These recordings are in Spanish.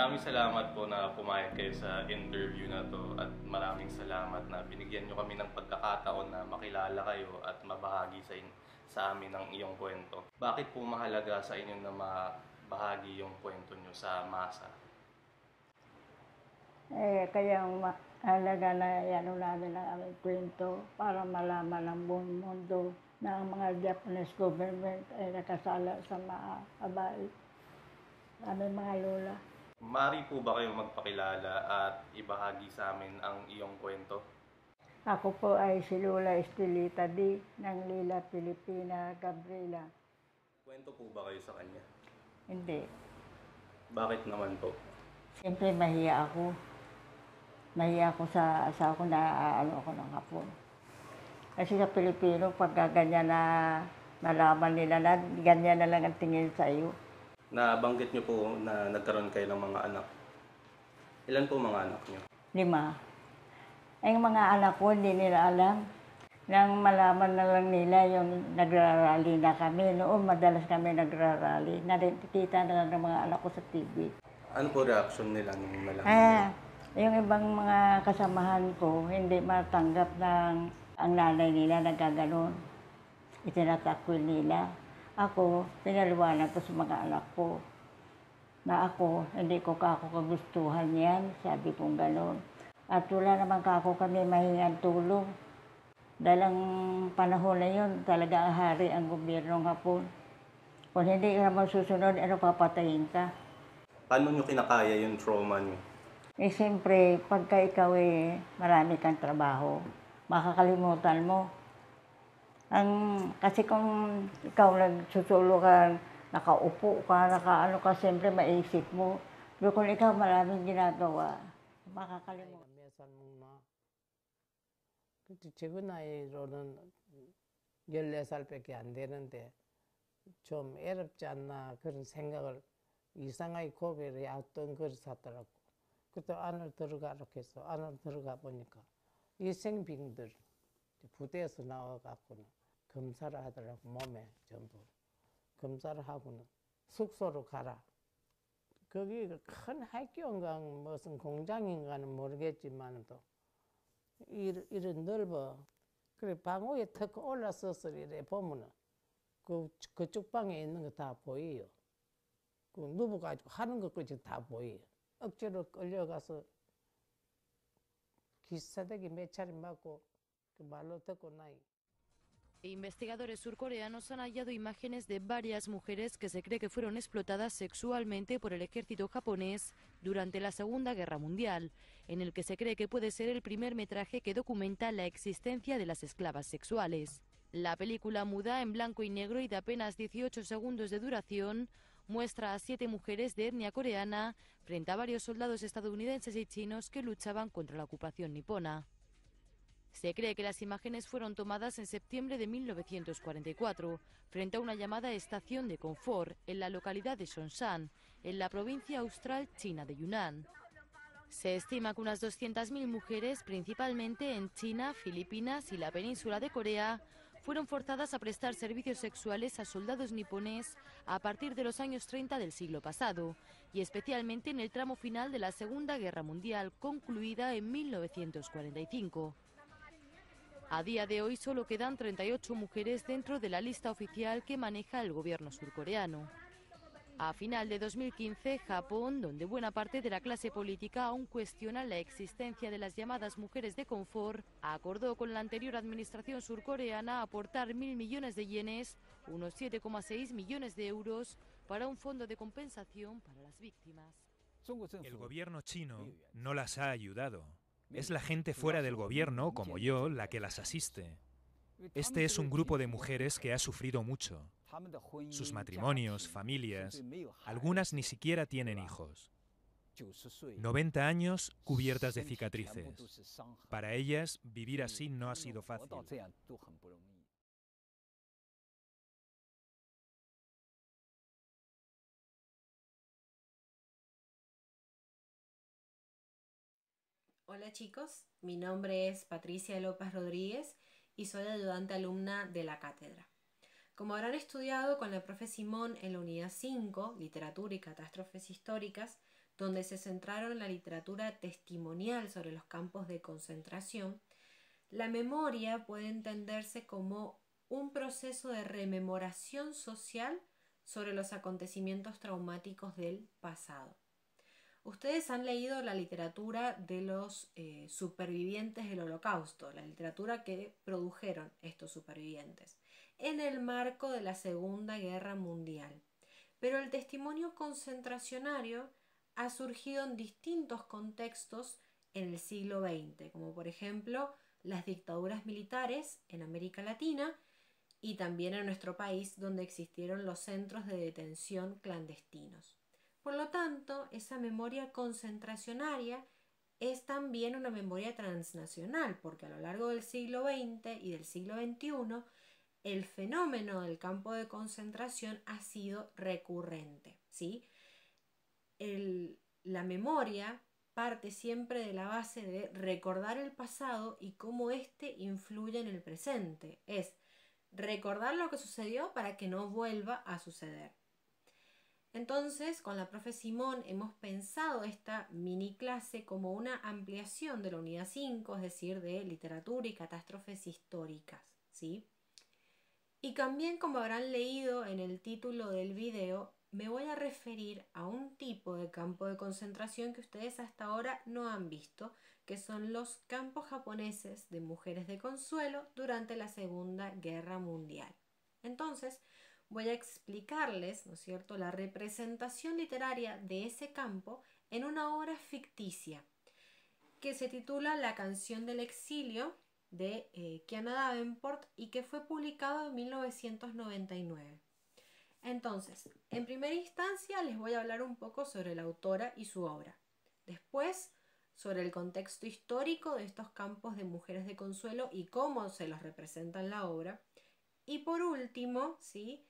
Maraming salamat po na pumayag kayo sa interview na to at maraming salamat na binigyan nyo kami ng pagkakataon na makilala kayo at mabahagi sa amin ang iyong kwento. Bakit po mahalaga sa inyo na mabahagi yung kwento nyo sa masa? Kaya mahalaga na ano namin ang aming kwento para malaman ng buong mundo na ang mga Japanese government ay nakasala sa mga babae, aming mga lola. Maaari po ba kayong magpakilala at ibahagi sa amin ang iyong kwento? Ako po ay si Lola Estelita D. ng Lila Pilipina Gabriela. Kwento po ba kayo sa kanya? Hindi. Bakit naman po? Siyempre mahiya ako. Mahiya ako sa asawa ko na ano ako ng hapon. Kasi sa Pilipino, pagka ganyan na nalaman nila na ganyan na lang ang tingin sa iyo. Nabanggit nyo po na nagkaroon kayo ng mga anak. Ilan po mga anak nyo? 5. Ang mga anak ko, hindi nila alam. Nang malaman na lang nila yung nagrarally na kami. Noon, madalas kami nagrarally. Nakikita na lang ng mga anak ko sa TV. Ano po reaction nila nung malaman nila? Yung ibang mga kasamahan ko, hindi matanggap ng ang nanay nila nagkaganon. Itinatakwil nila. Ako, pinaliwanag ko sa mga anak ko na ako, hindi ko kagustuhan yan, sabi kong gano'n. At wala naman kami mahingang tulong. Dahil ang panahon na yun, talaga ang hari ang gobyernong Hapon. Kung hindi ka naman susunod, papatayin ka. Paano nyo kinakaya yung trauma nyo? Siyempre, pagka ikaw marami kang trabaho, makakalimutan mo. Kasi kung ikaw nagsusulo ka, nakaupo ka, nakaano ka, siyempre maisip mo. Pero kung ikaw maraming ginagawa, makakalimutan. 지금 나이로는 14살밖에 안 되는데 좀 애롭지 않나 그런 생각을 이상하게 고개를 어떤 걸 샀더라고. 그때 안을 들어가라고 해서 안을 들어가 보니까 이생병들 부대에서 나와갖고는 검사를 하더라고. 몸에 전부 검사를 하고는 숙소로 가라. 거기 큰 학교인가 무슨 공장인가는 모르겠지만 또 이런 넓어. 그래 방 위에 턱 올라서서 이래 보면은 그쪽 방에 있는 거 다 보여요. 그 누워가지고 하는 것까지 다 보여요. 억지로 끌려가서 기사대기 몇 차례 맞고 그 말로 듣고 나이. Investigadores surcoreanos han hallado imágenes de varias mujeres que se cree que fueron explotadas sexualmente por el ejército japonés durante la Segunda Guerra Mundial, en el que se cree que puede ser el primer metraje que documenta la existencia de las esclavas sexuales. La película, muda en blanco y negro y de apenas 18 segundos de duración, muestra a 7 mujeres de etnia coreana frente a varios soldados estadounidenses y chinos que luchaban contra la ocupación nipona. Se cree que las imágenes fueron tomadas en septiembre de 1944, frente a una llamada estación de confort en la localidad de Songshan, en la provincia austral china de Yunnan. Se estima que unas 200.000 mujeres, principalmente en China, Filipinas y la península de Corea, fueron forzadas a prestar servicios sexuales a soldados nipones a partir de los años 30 del siglo pasado, y especialmente en el tramo final de la Segunda Guerra Mundial, concluida en 1945. A día de hoy solo quedan 38 mujeres dentro de la lista oficial que maneja el gobierno surcoreano. A final de 2015, Japón, donde buena parte de la clase política aún cuestiona la existencia de las llamadas mujeres de confort, acordó con la anterior administración surcoreana aportar 1.000 millones de yenes, unos 7,6 millones de euros, para un fondo de compensación para las víctimas. El gobierno chino no las ha ayudado. Es la gente fuera del gobierno, como yo, la que las asiste. Este es un grupo de mujeres que ha sufrido mucho. Sus matrimonios, familias, algunas ni siquiera tienen hijos. 90 años cubiertas de cicatrices. Para ellas, vivir así no ha sido fácil. Hola chicos, mi nombre es Patricia López Rodríguez y soy ayudante alumna de la cátedra. Como habrán estudiado con la profe Simón en la unidad 5, Literatura y Catástrofes Históricas, donde se centraron en la literatura testimonial sobre los campos de concentración, la memoria puede entenderse como un proceso de rememoración social sobre los acontecimientos traumáticos del pasado. Ustedes han leído la literatura de los supervivientes del Holocausto, la literatura que produjeron estos supervivientes, en el marco de la Segunda Guerra Mundial. Pero el testimonio concentracionario ha surgido en distintos contextos en el siglo XX, como por ejemplo las dictaduras militares en América Latina y también en nuestro país, donde existieron los centros de detención clandestinos. Por lo tanto, esa memoria concentracionaria es también una memoria transnacional, porque a lo largo del siglo XX y del siglo XXI, el fenómeno del campo de concentración ha sido recurrente, ¿sí? La memoria parte siempre de la base de recordar el pasado y cómo éste influye en el presente. Es recordar lo que sucedió para que no vuelva a suceder. Entonces, con la profe Simón hemos pensado esta mini clase como una ampliación de la unidad 5, es decir, de literatura y catástrofes históricas, ¿sí? Y también, como habrán leído en el título del video, me voy a referir a un tipo de campo de concentración que ustedes hasta ahora no han visto, que son los campos japoneses de mujeres de consuelo durante la Segunda Guerra Mundial. Entonces, voy a explicarles, ¿no es cierto?, la representación literaria de ese campo en una obra ficticia que se titula La canción del exilio de Kiana Davenport y que fue publicado en 1999. Entonces, en primera instancia les voy a hablar un poco sobre la autora y su obra. Después, sobre el contexto histórico de estos campos de mujeres de consuelo y cómo se los representa en la obra. Y por último, ¿sí?,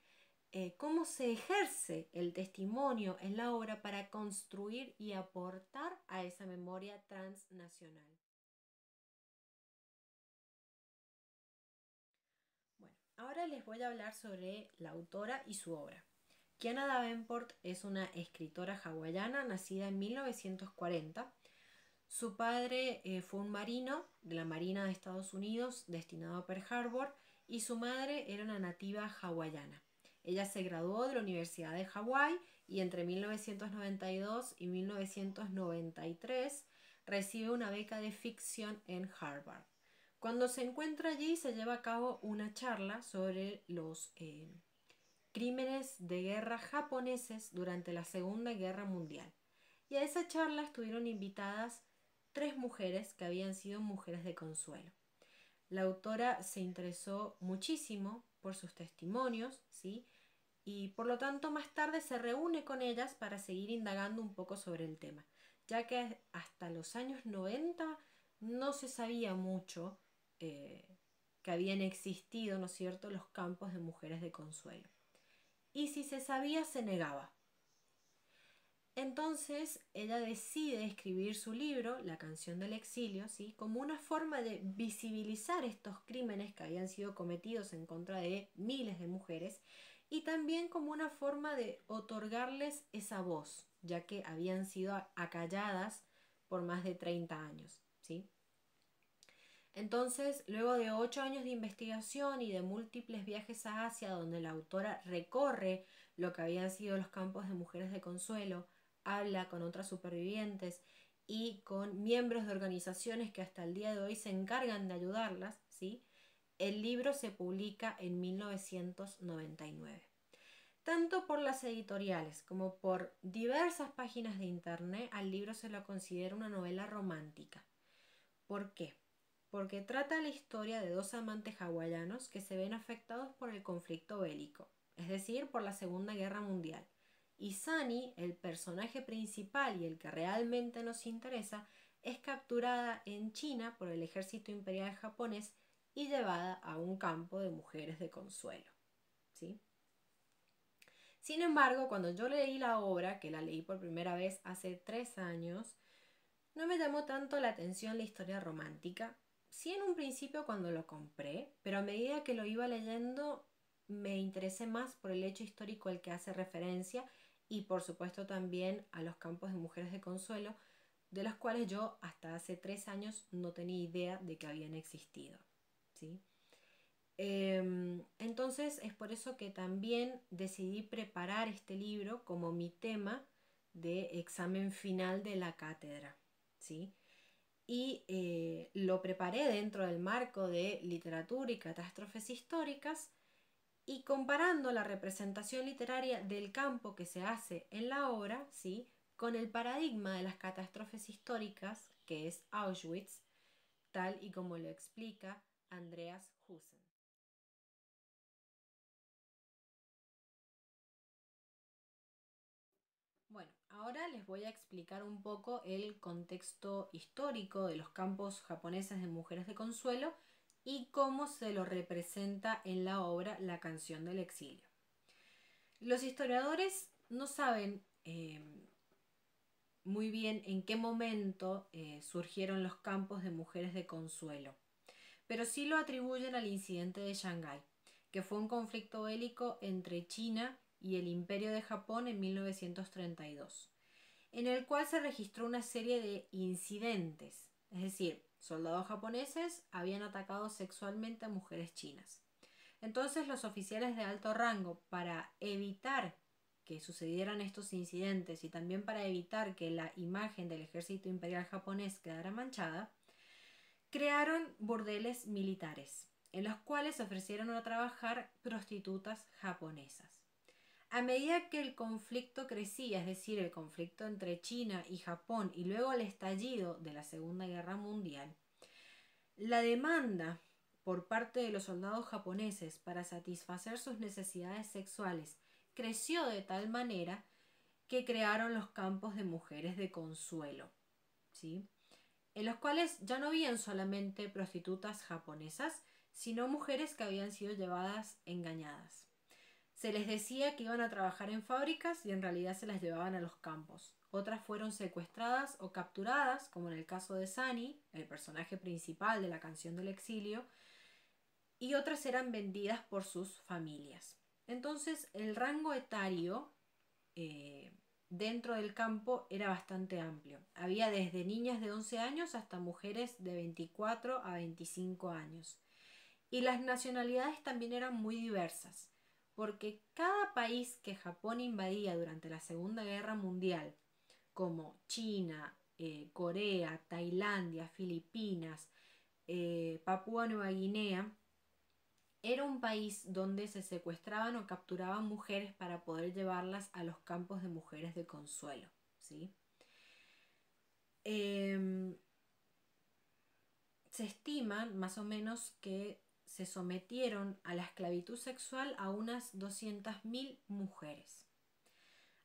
cómo se ejerce el testimonio en la obra para construir y aportar a esa memoria transnacional. Bueno, ahora les voy a hablar sobre la autora y su obra. Kiana Davenport es una escritora hawaiana nacida en 1940. Su padre fue un marino de la Marina de Estados Unidos destinado a Pearl Harbor y su madre era una nativa hawaiana. Ella se graduó de la Universidad de Hawái y entre 1992 y 1993 recibe una beca de ficción en Harvard. Cuando se encuentra allí se lleva a cabo una charla sobre los crímenes de guerra japoneses durante la Segunda Guerra Mundial. Y a esa charla estuvieron invitadas 3 mujeres que habían sido mujeres de consuelo. La autora se interesó muchísimo por sus testimonios, ¿sí?, y por lo tanto más tarde se reúne con ellas para seguir indagando un poco sobre el tema, ya que hasta los años 90 no se sabía mucho que habían existido, ¿no es cierto?, los campos de mujeres de consuelo. Y si se sabía, se negaba. Entonces ella decide escribir su libro, La canción del exilio, ¿sí?, como una forma de visibilizar estos crímenes que habían sido cometidos en contra de miles de mujeres y también como una forma de otorgarles esa voz, ya que habían sido acalladas por más de 30 años, ¿sí? Entonces, luego de 8 años de investigación y de múltiples viajes a Asia, donde la autora recorre lo que habían sido los campos de mujeres de consuelo, habla con otras supervivientes y con miembros de organizaciones que hasta el día de hoy se encargan de ayudarlas, ¿sí?, el libro se publica en 1999. Tanto por las editoriales como por diversas páginas de internet, al libro se lo considera una novela romántica. ¿Por qué? Porque trata la historia de 2 amantes hawaianos que se ven afectados por el conflicto bélico, es decir, por la Segunda Guerra Mundial. Y Sunny, el personaje principal y el que realmente nos interesa, es capturada en China por el ejército imperial japonés y llevada a un campo de mujeres de consuelo, ¿sí? Sin embargo, cuando yo leí la obra, que la leí por primera vez hace 3 años, no me llamó tanto la atención la historia romántica. Sí, en un principio cuando lo compré, pero a medida que lo iba leyendo me interesé más por el hecho histórico al que hace referencia y por supuesto también a los campos de mujeres de consuelo, de los cuales yo hasta hace 3 años no tenía idea de que habían existido, ¿sí? Entonces es por eso que también decidí preparar este libro como mi tema de examen final de la cátedra, ¿sí? Y lo preparé dentro del marco de literatura y catástrofes históricas, y comparando la representación literaria del campo que se hace en la obra, ¿sí?, con el paradigma de las catástrofes históricas, que es Auschwitz, tal y como lo explica Andreas Husen. Bueno, ahora les voy a explicar un poco el contexto histórico de los campos japoneses de mujeres de consuelo y cómo se lo representa en la obra La canción del exilio. Los historiadores no saben muy bien en qué momento surgieron los campos de mujeres de consuelo, pero sí lo atribuyen al incidente de Shanghái, que fue un conflicto bélico entre China y el Imperio de Japón en 1932, en el cual se registró una serie de incidentes, es decir, soldados japoneses habían atacado sexualmente a mujeres chinas. Entonces los oficiales de alto rango, para evitar que sucedieran estos incidentes y también para evitar que la imagen del ejército imperial japonés quedara manchada, crearon burdeles militares, en los cuales ofrecieron a trabajar prostitutas japonesas. A medida que el conflicto crecía, es decir, el conflicto entre China y Japón y luego el estallido de la Segunda Guerra Mundial, la demanda por parte de los soldados japoneses para satisfacer sus necesidades sexuales creció de tal manera que crearon los campos de mujeres de consuelo, ¿sí?, en los cuales ya no habían solamente prostitutas japonesas, sino mujeres que habían sido llevadas engañadas. Se les decía que iban a trabajar en fábricas y en realidad se las llevaban a los campos. Otras fueron secuestradas o capturadas, como en el caso de Sani, el personaje principal de La canción del exilio, y otras eran vendidas por sus familias. Entonces el rango etario dentro del campo era bastante amplio. Había desde niñas de 11 años hasta mujeres de 24 a 25 años. Y las nacionalidades también eran muy diversas, porque cada país que Japón invadía durante la Segunda Guerra Mundial, como China, Corea, Tailandia, Filipinas, Papúa Nueva Guinea, era un país donde se secuestraban o capturaban mujeres para poder llevarlas a los campos de mujeres de consuelo, ¿sí? Se estiman más o menos que se sometieron a la esclavitud sexual a unas 200.000 mujeres.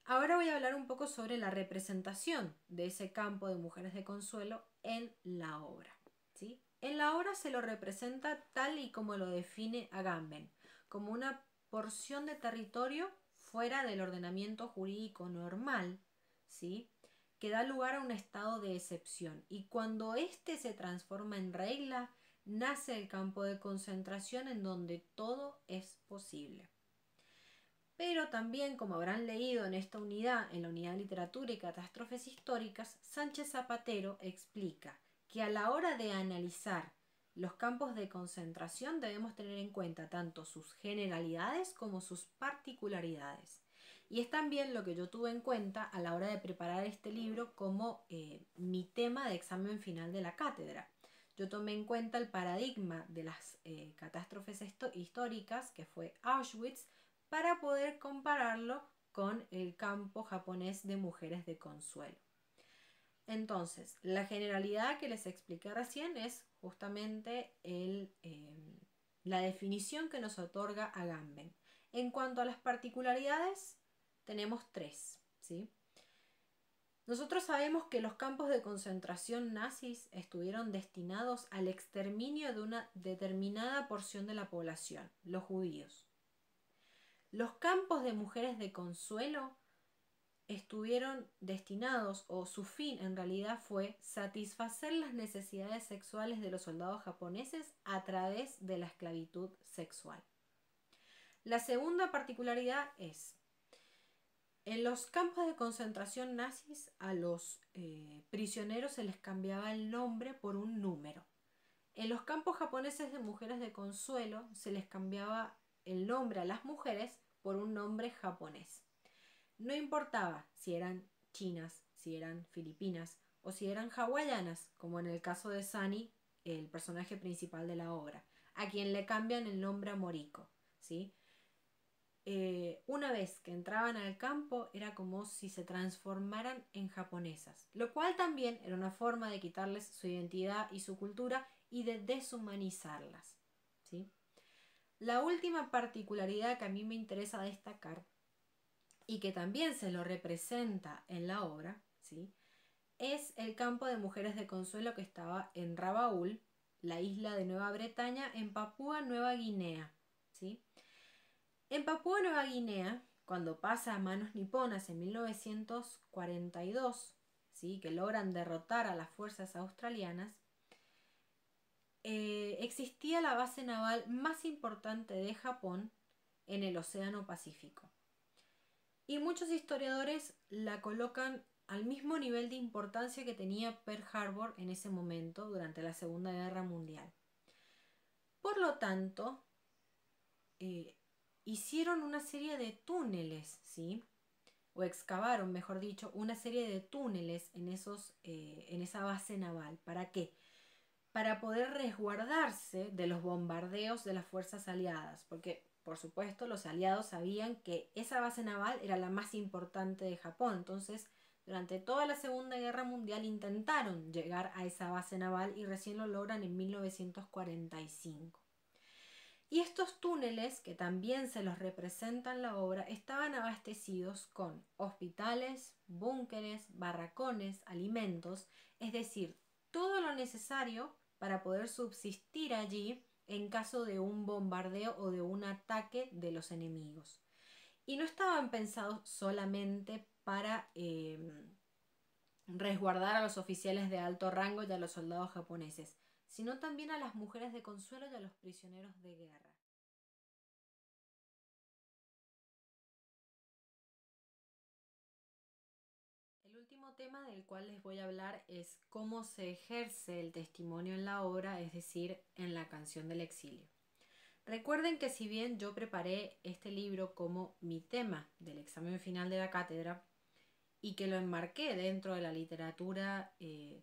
Ahora voy a hablar un poco sobre la representación de ese campo de mujeres de consuelo en la obra, ¿sí? En la obra se lo representa tal y como lo define Agamben, como una porción de territorio fuera del ordenamiento jurídico normal, ¿sí?, que da lugar a un estado de excepción, y cuando éste se transforma en regla, nace el campo de concentración en donde todo es posible. Pero también, como habrán leído en esta unidad, en la unidad de literatura y catástrofes históricas, Sánchez Zapatero explica que a la hora de analizar los campos de concentración debemos tener en cuenta tanto sus generalidades como sus particularidades. Y es también lo que yo tuve en cuenta a la hora de preparar este libro como mi tema de examen final de la cátedra. Yo tomé en cuenta el paradigma de las catástrofes históricas, que fue Auschwitz, para poder compararlo con el campo japonés de mujeres de consuelo. Entonces, la generalidad que les expliqué recién es justamente la definición que nos otorga Agamben. En cuanto a las particularidades, tenemos 3, ¿sí? Nosotros sabemos que los campos de concentración nazis estuvieron destinados al exterminio de una determinada porción de la población, los judíos. Los campos de mujeres de consuelo estuvieron destinados, o su fin en realidad fue satisfacer las necesidades sexuales de los soldados japoneses a través de la esclavitud sexual. La segunda particularidad es En los campos de concentración nazis a los prisioneros se les cambiaba el nombre por un número. En los campos japoneses de mujeres de consuelo se les cambiaba el nombre a las mujeres por un nombre japonés. No importaba si eran chinas, si eran filipinas o si eran hawaianas, como en el caso de Sani, el personaje principal de la obra, a quien le cambian el nombre a Moriko, ¿sí? Una vez que entraban al campo era como si se transformaran en japonesas, lo cual también era una forma de quitarles su identidad y su cultura y de deshumanizarlas, ¿sí? La última particularidad que a mí me interesa destacar y que también se lo representa en la obra, ¿sí?, es el campo de mujeres de consuelo que estaba en Rabaul, la isla de Nueva Bretaña, en Papúa Nueva Guinea, ¿sí? En Papúa Nueva Guinea, cuando pasa a manos niponas en 1942, ¿sí?, que logran derrotar a las fuerzas australianas, existía la base naval más importante de Japón en el Océano Pacífico. Y muchos historiadores la colocan al mismo nivel de importancia que tenía Pearl Harbor en ese momento durante la Segunda Guerra Mundial. Por lo tanto, hicieron una serie de túneles, ¿sí?, o excavaron, mejor dicho, una serie de túneles en esa base naval. ¿Para qué? Para poder resguardarse de los bombardeos de las fuerzas aliadas, porque por supuesto los aliados sabían que esa base naval era la más importante de Japón. Entonces, durante toda la Segunda Guerra Mundial intentaron llegar a esa base naval y recién lo logran en 1945. Y estos túneles, que también se los representa en la obra, estaban abastecidos con hospitales, búnkeres, barracones, alimentos, es decir, todo lo necesario para poder subsistir allí en caso de un bombardeo o de un ataque de los enemigos. Y no estaban pensados solamente para resguardar a los oficiales de alto rango y a los soldados japoneses, sino también a las mujeres de consuelo y a los prisioneros de guerra. El último tema del cual les voy a hablar es cómo se ejerce el testimonio en la obra, es decir, en la canción del exilio. Recuerden que si bien yo preparé este libro como mi tema del examen final de la cátedra y que lo enmarqué dentro de la literatura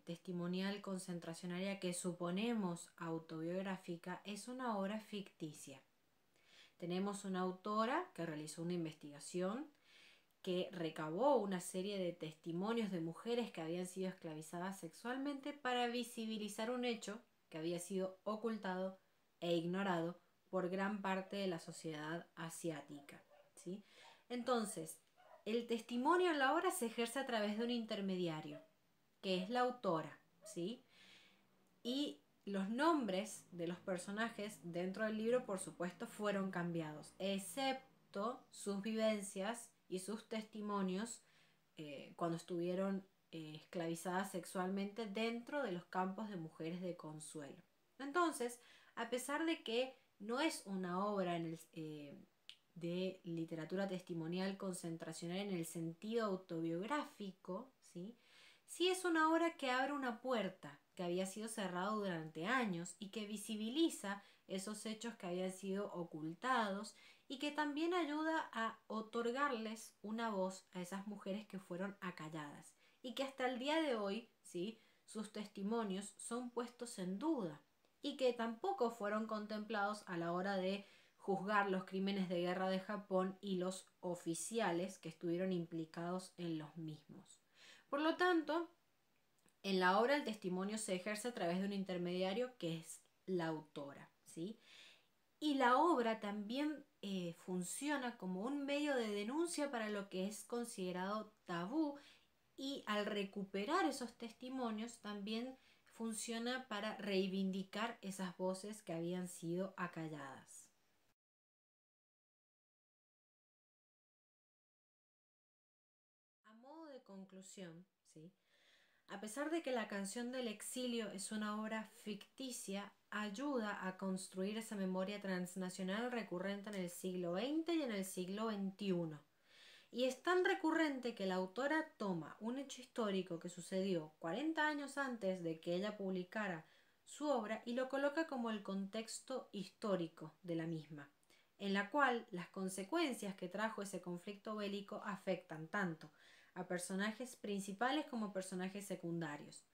testimonial concentracionaria que suponemos autobiográfica, es una obra ficticia. Tenemos una autora que realizó una investigación, que recabó una serie de testimonios de mujeres que habían sido esclavizadas sexualmente para visibilizar un hecho que había sido ocultado e ignorado por gran parte de la sociedad asiática, ¿sí? Entonces, el testimonio en la obra se ejerce a través de un intermediario, que es la autora, ¿sí? Y los nombres de los personajes dentro del libro, por supuesto, fueron cambiados, excepto sus vivencias y sus testimonios cuando estuvieron esclavizadas sexualmente dentro de los campos de mujeres de consuelo. Entonces, a pesar de que no es una obra de literatura testimonial concentracional en el sentido autobiográfico, ¿sí?, sí es una obra que abre una puerta que había sido cerrada durante años y que visibiliza esos hechos que habían sido ocultados y que también ayuda a otorgarles una voz a esas mujeres que fueron acalladas y que hasta el día de hoy, ¿sí?, sus testimonios son puestos en duda y que tampoco fueron contemplados a la hora de juzgar los crímenes de guerra de Japón y los oficiales que estuvieron implicados en los mismos. Por lo tanto, en la obra el testimonio se ejerce a través de un intermediario que es la autora, ¿sí? Y la obra también funciona como un medio de denuncia para lo que es considerado tabú, y al recuperar esos testimonios también funciona para reivindicar esas voces que habían sido acalladas. A modo de conclusión, ¿sí?, a pesar de que la canción del exilio es una obra ficticia, ayuda a construir esa memoria transnacional recurrente en el siglo XX y en el siglo XXI. Y es tan recurrente que la autora toma un hecho histórico que sucedió 40 años antes de que ella publicara su obra y lo coloca como el contexto histórico de la misma, en la cual las consecuencias que trajo ese conflicto bélico afectan tanto a personajes principales como personajes secundarios,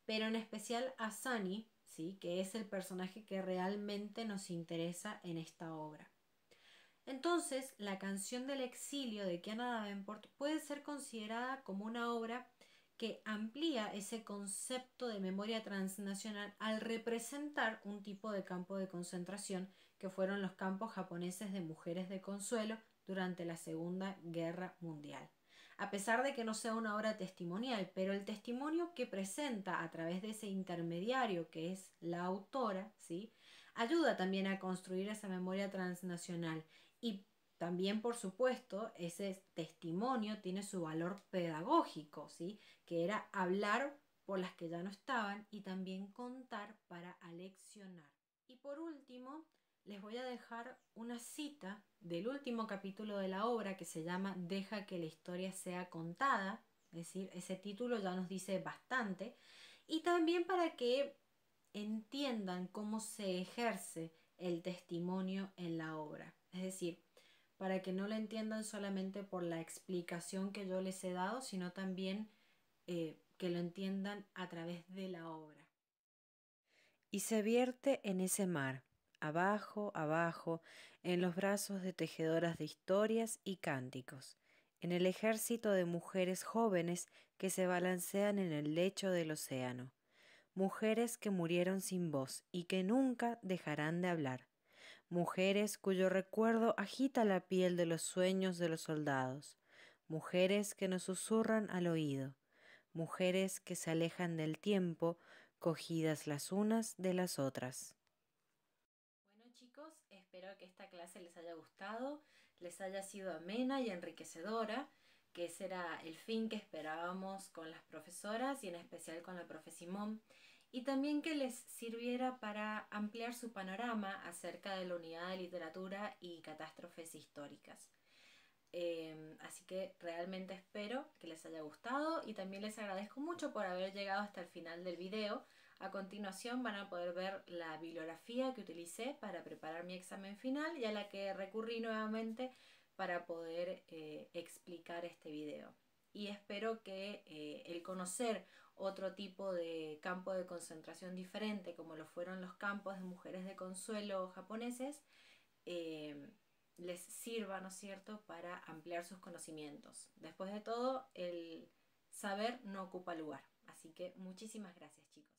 pero en especial a Sunny, ¿sí?, que es el personaje que realmente nos interesa en esta obra. Entonces, la canción del exilio de Kiana Davenport puede ser considerada como una obra que amplía ese concepto de memoria transnacional al representar un tipo de campo de concentración que fueron los campos japoneses de mujeres de consuelo durante la Segunda Guerra Mundial. A pesar de que no sea una obra testimonial, pero el testimonio que presenta a través de ese intermediario que es la autora, ¿sí?, ayuda también a construir esa memoria transnacional y también, por supuesto, ese testimonio tiene su valor pedagógico, ¿sí?, que era hablar por las que ya no estaban y también contar para aleccionar. Y por último, les voy a dejar una cita del último capítulo de la obra que se llama Deja que la historia sea contada, es decir, ese título ya nos dice bastante, y también para que entiendan cómo se ejerce el testimonio en la obra, es decir, para que no lo entiendan solamente por la explicación que yo les he dado, sino también que lo entiendan a través de la obra. Y se vierte en ese mar, abajo, abajo, en los brazos de tejedoras de historias y cánticos, en el ejército de mujeres jóvenes que se balancean en el lecho del océano, mujeres que murieron sin voz y que nunca dejarán de hablar, mujeres cuyo recuerdo agita la piel de los sueños de los soldados, mujeres que nos susurran al oído, mujeres que se alejan del tiempo, cogidas las unas de las otras. Bueno, chicos, espero que esta clase les haya gustado, les haya sido amena y enriquecedora, que ese era el fin que esperábamos con las profesoras y en especial con la profe Simón, y también que les sirviera para ampliar su panorama acerca de la unidad de literatura y catástrofes históricas. Así que realmente espero que les haya gustado y también les agradezco mucho por haber llegado hasta el final del video. A continuación van a poder ver la bibliografía que utilicé para preparar mi examen final y a la que recurrí nuevamente para poder explicar este video. Y espero que el conocer otro tipo de campo de concentración diferente, como lo fueron los campos de mujeres de consuelo japoneses, les sirva, ¿no es cierto?, para ampliar sus conocimientos. Después de todo, el saber no ocupa lugar. Así que muchísimas gracias, chicos.